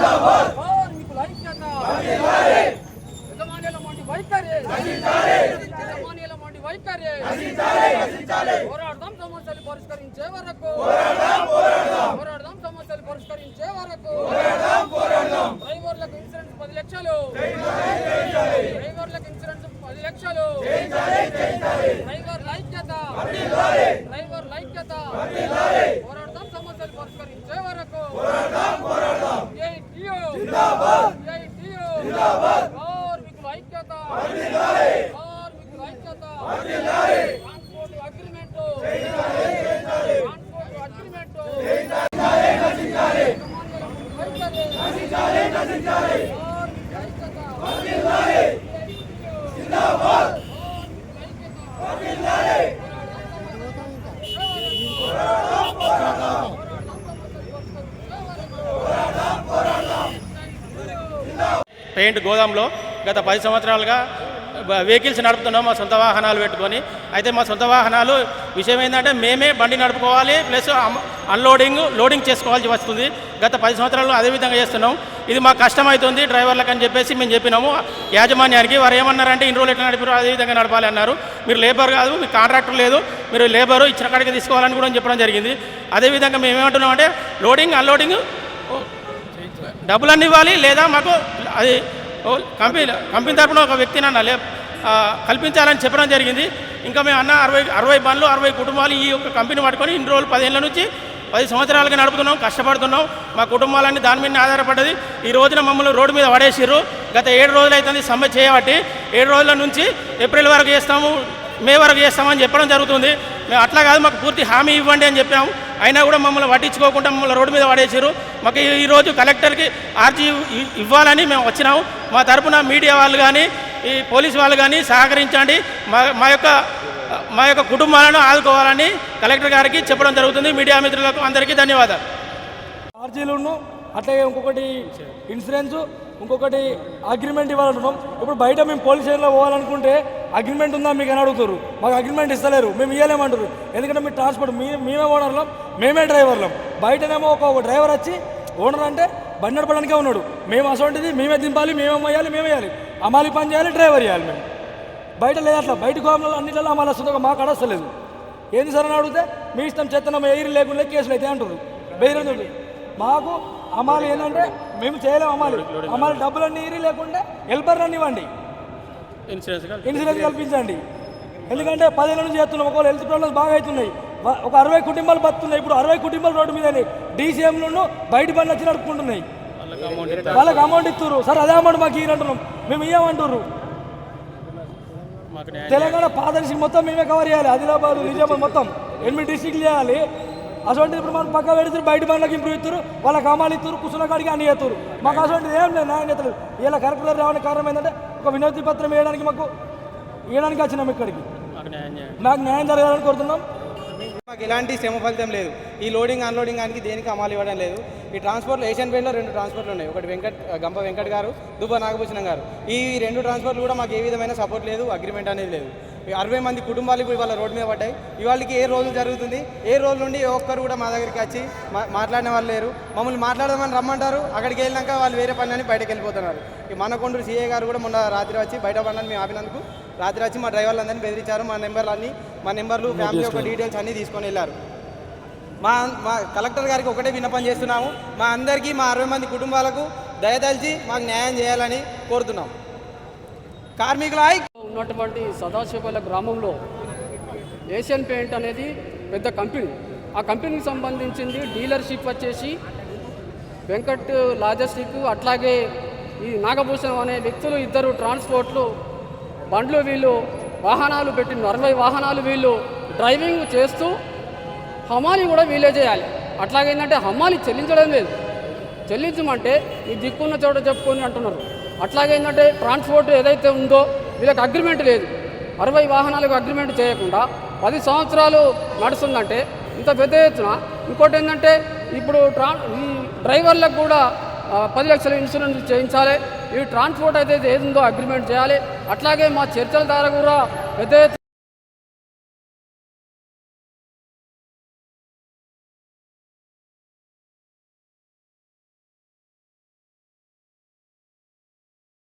కార్మికుల ఐక్యత యజమానుల మొండి వైఖరి పోరాడదాం సమస్యలు పరిష్కరించే వరకు డ్రైవర్లకు ఇన్సూరెన్స్ 10 లక్షలు డ్రైవర్ల ఐక్యత పోరాడదాం సమస్యలు పరిష్కరించే వరకు కార్మికుల ఐక్యత ట్రాన్స్పోర్ట్ అగ్రిమెంట్ పెయింట్ గోదాంలో గత 10 సంవత్సరాలుగా వెహికల్స్ నడుపుతున్నాం మా సొంత వాహనాలు పెట్టుకొని. అయితే మా సొంత వాహనాలు విషయం ఏంటంటే మేమే బండి నడుపుకోవాలి, ప్లస్ లోడింగ్ చేసుకోవాల్సి వస్తుంది. గత 10 సంవత్సరాలు అదేవిధంగా చేస్తున్నాం. ఇది మాకు కష్టమవుతుంది డ్రైవర్లకు అని చెప్పేసి మేము చెప్పినాము యాజమాన్యానికి. వారు ఏమన్నారంటే ఇన్ని రోజులు ఎట్లా నడిపారు అదేవిధంగా నడపాలి అన్నారు. మీరు లేబర్ కాదు, మీకు కాంట్రాక్టర్ లేదు, మీరు లేబరు ఇచ్చిన కాడికి తీసుకోవాలని కూడా చెప్పడం జరిగింది. అదేవిధంగా మేము ఏమంటున్నామంటే లోడింగ్ అన్లోడింగ్ డబ్బులన్నీ ఇవ్వాలి, లేదా మాకు అది కంపెనీ తరఫున ఒక వ్యక్తిని కల్పించాలని చెప్పడం జరిగింది. ఇంకా మేము 60 బండ్లు 60 కుటుంబాలు ఈ యొక్క కంపెనీ పట్టుకొని ఇన్ని రోజులు 10 ఏళ్ళ నుంచి 10 సంవత్సరాలుగా నడుపుతున్నాం, కష్టపడుతున్నాం. మా కుటుంబాలన్నీ దాని మీద ఆధారపడ్డది. ఈ రోజున మమ్మల్ని రోడ్డు మీద పడేసిర్రు. గత 7 రోజులు అవుతుంది సమ్మె చేయబట్టి. 7 రోజుల నుంచి ఏప్రిల్ వరకు చేస్తాము, మే వరకు చేస్తామని చెప్పడం జరుగుతుంది. మేము అట్లా కాదు, మాకు పూర్తి హామీ ఇవ్వండి అని చెప్పాము. అయినా కూడా మమ్మల్ని పట్టించుకోకుండా మమ్మల్ని రోడ్డు మీద పడేసారు. మాకు ఈరోజు కలెక్టర్కి ఆర్జీ ఇవ్వాలని మేము వచ్చినాము. మా తరపున మీడియా వాళ్ళు కానీ ఈ పోలీసు వాళ్ళు కానీ సహకరించండి, మా యొక్క కుటుంబాలను ఆదుకోవాలని కలెక్టర్ గారికి చెప్పడం జరుగుతుంది. మీడియా మిత్రులకు అందరికీ ధన్యవాదాలు. ఆర్జీలు అట్లాగే ఇంకొకటి ఇన్సూరెన్స్, ఇంకొకటి అగ్రిమెంట్ ఇవ్వాలంటున్నాం. ఇప్పుడు బయట మేము పోలీస్ స్టేషన్లో పోవాలనుకుంటే అగ్రిమెంట్ ఉందా మీకు అని అడుగుతారు. మాకు అగ్రిమెంట్ ఇస్తలేరు, మేము ఇవ్వలేమంటారు. ఎందుకంటే మీ ట్రాన్స్పోర్ట్ మేమే ఓనర్లం, మేమే డ్రైవర్లం. బయటనేమో ఒక డ్రైవర్ వచ్చి ఓనర్ అంటే బండి నడపడానికే ఉన్నాడు. మేము అసలు మేమే దింపాలి, మేమే వేయాలి, మేమే వేయాలి, అమాలి పని చేయాలి, డ్రైవర్ చేయాలి. మేము బయట లేదు అట్లా. బయట గోమంలో అన్నింటిలో అమలు వస్తుంది, మాకు అడస్తలేదు. ఏంది సార్ అని అడిగితే మీ ఇష్టం చెత్తనం ఎయిర్ లేకుండా కేసులు అయితే అంటారు. బెయిర్ మాకు అమాలి ఏంటంటే మేము చేయలేము. అమాలి డబ్బులన్నీ ఇరి లేకుండా హెల్పర్లన్నీ ఇవ్వండి, ఇన్సూరెన్స్ కల్పించండి. ఎందుకంటే 10 ఏళ్ళ నుంచి చేస్తున్నాం. ఒకవేళ హెల్త్ ప్రాబ్లమ్స్ బాగా అవుతున్నాయి. ఒక 60 కుటుంబాలు బతున్నాయి. ఇప్పుడు 60 కుటుంబాలు రోడ్డు మీద డీసీఎంలో బయట బండి వచ్చి నడుపుకుంటున్నాయి. వాళ్ళకి అమౌంట్ ఇస్తున్నారు. సార్ అదే అమౌంట్ మాకు ఇవ్వనంటున్నాం, మేము ఇవ్వమంటున్నారు. తెలంగాణ పాదర్శి మొత్తం మేమే కవర్ చేయాలి. ఆదిలాబాద్, నిజామాబాద్ మొత్తం 8 డిస్ట్రిక్ట్లు చేయాలి. అసలు ఇప్పుడు మనం పక్క పెడుతున్నారు, బయట బండ్లకు ఇంప్రూవ్ ఇస్తారు, వాళ్ళ కమాలు ఇస్తారు, కూర్చున్న కాడికి అన్ని చేస్తారు. మాకు అసలు ఏం లేదు, న్యాయం చేస్తారు. ఇలా కరెక్టర్ రావడానికి కారణం ఏంటంటే ఒక వినతి పత్రం వేయడానికి ఇవ్వడానికి వచ్చినాం. ఇక్కడికి మాకు న్యాయం జరగాలని కోరుతున్నాం. మాకు ఎలాంటి శ్రమ ఫలితం లేదు. ఈ లోడింగ్ అన్లోడింగ్ దానికి దేనికి అమలు ఇవ్వడం లేదు. ఈ ట్రాన్స్పోర్ట్లో ఏషియన్ పెయింట్లో 2 ట్రాన్స్పోర్ట్లు ఉన్నాయి. ఒకటి గంప వెంకట్ గారు, దుబ్బ నాగభూషణం గారు. ఈ 2 ట్రాన్స్పోర్ట్లు కూడా మాకు ఏ విధమైన సపోర్ట్ లేదు, అగ్రిమెంట్ అనేది లేదు. 60 మంది కుటుంబాలు ఇప్పుడు ఇవాళ రోడ్డు మీద పడ్డాయి. ఇవాళకి ఏ రోజు జరుగుతుంది, ఏ రోజు నుండి ఒక్కరు కూడా మా దగ్గరికి వచ్చి మాట్లాడిన వాళ్ళు లేరు. మమ్మల్ని మాట్లాడదామని రమ్మంటారు, అక్కడికి వెళ్ళాక వాళ్ళు వేరే పని అని బయటకు వెళ్ళిపోతున్నారు. ఈ మనకొండూరు సీఏ గారు కూడా మొన్న రాత్రి వచ్చి బయట పడినని మేము ఆపినందుకు రాత్రి వచ్చి మా డ్రైవర్లందరినీ బెదిరించారు. మా నెంబర్లు ఫ్యామిలీ యొక్క డీటెయిల్స్ అన్నీ తీసుకొని వెళ్ళారు. మా కలెక్టర్ గారికి ఒకటే విన్నపం చేస్తున్నాము, మా అందరికీ మా 60 మంది కుటుంబాలకు దయతలిచి మాకు న్యాయం చేయాలని కోరుతున్నాం. కార్మికుల ఉన్నటువంటి సదాశివపల్లి గ్రామంలో ఏషియన్ పెయింట్ అనేది పెద్ద కంపెనీ. ఆ కంపెనీకి సంబంధించింది డీలర్షిప్ వచ్చేసి వెంకట్ లాజిస్టిక్, అట్లాగే ఈ నాగభూషణం అనే వ్యక్తులు 2 ట్రాన్స్పోర్ట్లు బండ్లు వీళ్ళు వాహనాలు పెట్టి 60 వాహనాలు వీళ్ళు డ్రైవింగ్ చేస్తూ హమాలి కూడా వీలే చేయాలి. అట్లాగేంటంటే హమాలి చెల్లించడం లేదు, చెల్లించమంటే ఈ దిక్కున్న చోట చెప్పుకొని అంటున్నారు. అట్లాగేంటంటే ట్రాన్స్పోర్ట్ ఏదైతే ఉందో వీళ్ళకి అగ్రిమెంట్ లేదు. 60 వాహనాలకు అగ్రిమెంట్ చేయకుండా 10 సంవత్సరాలు నడుస్తుందంటే ఇంత పెద్ద ఎత్తున. ఇంకోటి ఏంటంటే ఇప్పుడు ఈ డ్రైవర్లకు కూడా 10 లక్షల ఇన్సూరెన్స్ చేయించాలి. ఈ ట్రాన్స్పోర్ట్ అయితే ఏదుందో అగ్రిమెంట్ చేయాలి. అట్లాగే మా చర్చల ద్వారా కూడా పెద్ద